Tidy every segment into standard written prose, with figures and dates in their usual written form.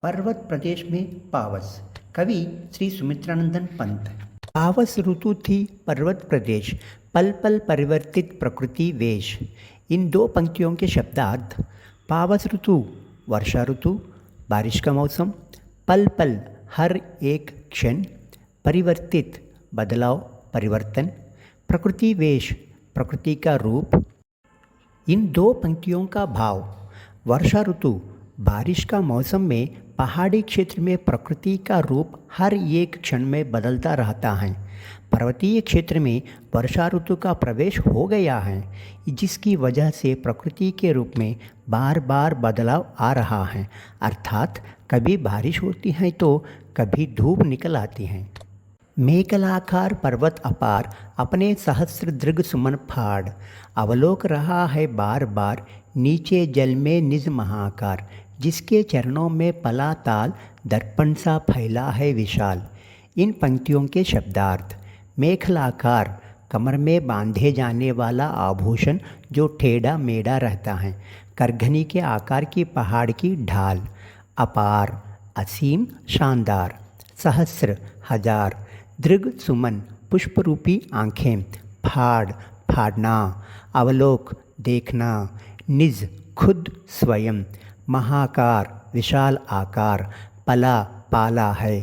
पर्वत प्रदेश में पावस। कवि श्री सुमित्रानंदन पंत। पावस ऋतु थी पर्वत प्रदेश, पल पल परिवर्तित प्रकृति वेश। इन दो पंक्तियों के शब्दार्थ। पावस ऋतु वर्षा ऋतु, बारिश का मौसम। पल पल हर एक क्षण, परिवर्तित बदलाव, परिवर्तन। प्रकृति वेश प्रकृति का रूप। इन दो पंक्तियों का भाव। वर्षा ऋतु बारिश का मौसम में पहाड़ी क्षेत्र में प्रकृति का रूप हर एक क्षण में बदलता रहता है। पर्वतीय क्षेत्र में वर्षा ऋतु का प्रवेश हो गया है, जिसकी वजह से प्रकृति के रूप में बार बार बदलाव आ रहा है। अर्थात कभी बारिश होती है तो कभी धूप निकल आती है। मेघलाकार पर्वत अपार अपने सहस्र दृग सुमन फाड़, अवलोक रहा है बार बार नीचे जल में निज महाकार। जिसके चरणों में पला ताल दर्पण सा फैला है विशाल। इन पंक्तियों के शब्दार्थ। मेखलाकार कमर में बांधे जाने वाला आभूषण जो टेढ़ा मेढ़ा रहता है। करघनी के आकार की पहाड़ की ढाल। अपार असीम शानदार। सहस्र हजार। दृग सुमन पुष्परूपी आँखें। फाड़ फाड़ना। अवलोक देखना। निज खुद स्वयं। महाकार विशाल आकार। पला पाला है।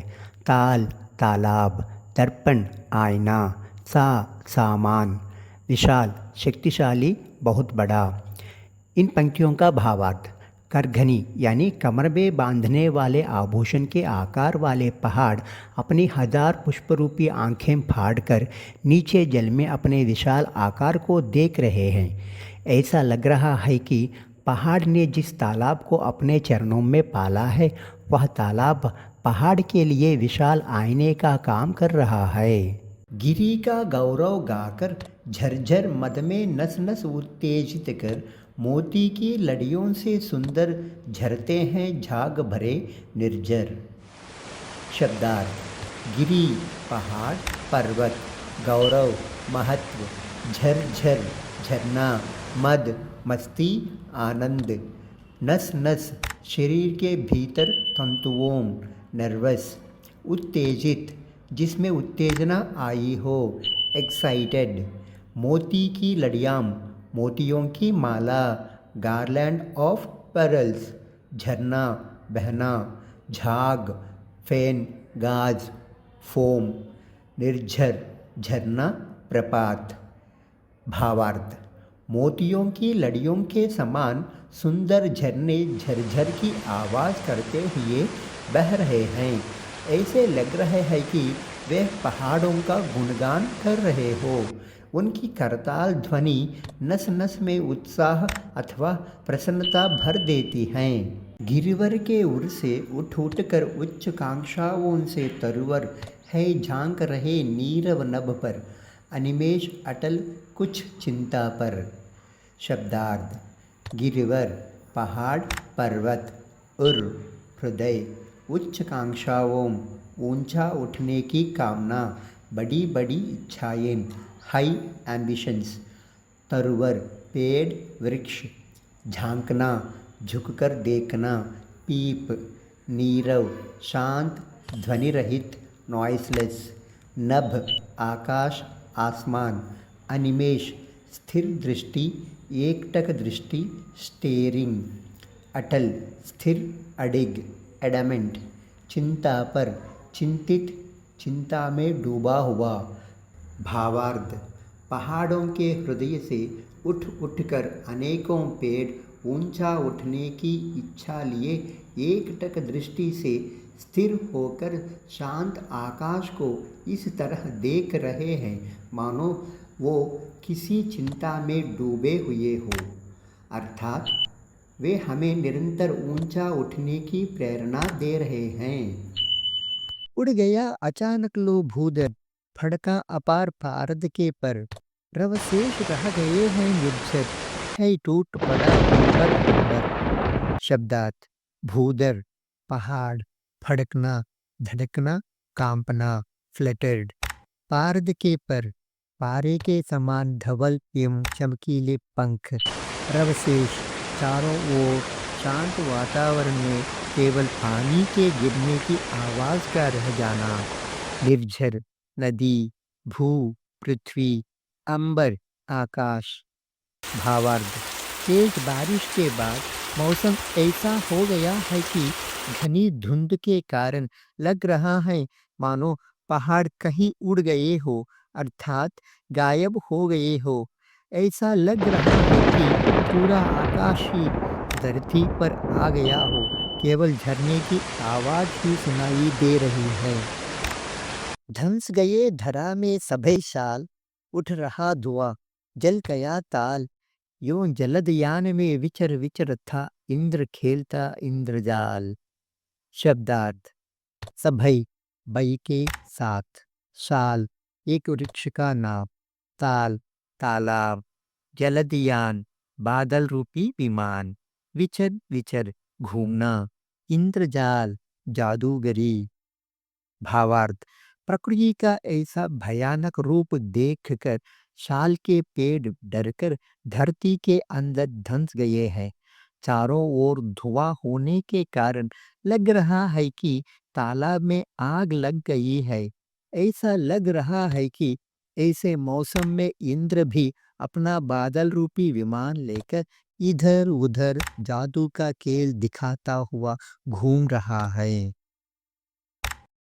ताल तालाब। दर्पण आईना। सामान। विशाल शक्तिशाली बहुत बड़ा। इन पंक्तियों का भावार्थ। करघनी यानी कमर में बांधने वाले आभूषण के आकार वाले पहाड़ अपनी हजार पुष्परूपी आँखें फाड़कर नीचे जल में अपने विशाल आकार को देख रहे हैं। ऐसा लग रहा है कि पहाड़ ने जिस तालाब को अपने चरणों में पाला है, वह तालाब पहाड़ के लिए विशाल आईने का काम कर रहा है। गिरी का गौरव गाकर झरझर मद में नस नस उत्तेजित कर, मोती की लड़ियों से सुंदर झरते हैं झाग भरे निर्जर। शब्दार्थ। गिरी पहाड़, पर्वत गौरव महत्व, झरझर झरना, मद मस्ती आनंद, नस नस शरीर के भीतर तंतुओं नर्वस, उत्तेजित जिसमें उत्तेजना आई हो एक्साइटेड, मोती की लड़ियाँ मोतियों की माला गार्लैंड ऑफ पर्ल्स, झरना बहना, झाग फैन गाज फोम, निर्झर झरना प्रपात। भावार्थ। मोतियों की लड़ियों के समान सुंदर झरने झरझर की आवाज़ करते हुए बह रहे हैं। ऐसे लग रहे हैं कि वे पहाड़ों का गुणगान कर रहे हो। उनकी करताल ध्वनि नस नस में उत्साह अथवा प्रसन्नता भर देती हैं। गिरिवर के उर से उठ उठ कर उच्च कांक्षाओं से तरुवर है झांक रहे नीरव नभ पर, अनिमेष अटल कुछ चिंता पर। शब्दार्थ। गिरिवर पहाड़ पर्वत, उर हृदय, उच्च कांक्षाओं ऊंचा उठने की कामना, बड़ी बड़ी इच्छाएं हाई एम्बिशंस, तरुवर पेड़ वृक्ष, झांकना झुककर देखना, पीप नीरव शांत ध्वनि रहित नॉइसलेस, नभ आकाश आसमान, अनिमेष स्थिर दृष्टि एकटक दृष्टि स्टेरिंग, अटल स्थिर अडिग एडामेंट, चिंता पर चिंतित चिंता में डूबा हुआ। भावार्थ। पहाड़ों के हृदय से उठ उठकर अनेकों पेड़ ऊंचा उठने की इच्छा लिए एकटक दृष्टि से स्थिर होकर शांत आकाश को इस तरह देख रहे हैं मानो वो किसी चिंता में डूबे हुए हो। अर्थात वे हमें निरंतर ऊंचा उठने की प्रेरणा दे रहे हैं। उड़ गया अचानक लो भूदर, फड़का अपार पारद के पर, रवशेष रह गए हैं निर्झर, है टूट पड़ा अंबर अंबर। शब्दार्थ। भूदर पहाड़, फड़कना धड़कना, कांपना फ्लटर्ड। पारद के पर पारे के समान धवल एवं चमकीले पंख। रवशेष चारों ओर शांत वातावरण में केवल पानी के गिरने की आवाज का रह जाना। निर्झर, नदी, भू, पृथ्वी, अंबर, आकाश। भावार्थ, तेज बारिश के बाद मौसम ऐसा हो गया है कि घनी धुंध के कारण लग रहा है मानो पहाड़ कहीं उड़ गए हो, अर्थात गायब हो गए हो। ऐसा लग रहा है कि पूरा आकाश ही धरती पर आ गया हो, केवल झरने की आवाज ही सुनाई दे रही है। धंस गए धरा में सभे साल, उठ रहा धुआं, जल गया ताल। यूं जलदयान में विचर विचर था, इंद्र खेलता इंद्रजाल। शब्दार्थ, सभई, बई के साथ, साल, एक वृक्ष का नाम, ताल, तालाब, जलदयान, बादल रूपी विमान, विचर विचर, घूमना, इंद्रजाल, जादूगरी। भावार्थ, प्रकृति का ऐसा भयानक रूप देखकर साल के पेड़ डरकर धरती के अंदर धंस गए हैं। चारों ओर धुआं होने के कारण लग रहा है कि तालाब में आग लग गई है। ऐसा लग रहा है कि ऐसे मौसम में इंद्र भी अपना बादल रूपी विमान लेकर इधर उधर जादू का खेल दिखाता हुआ घूम रहा है।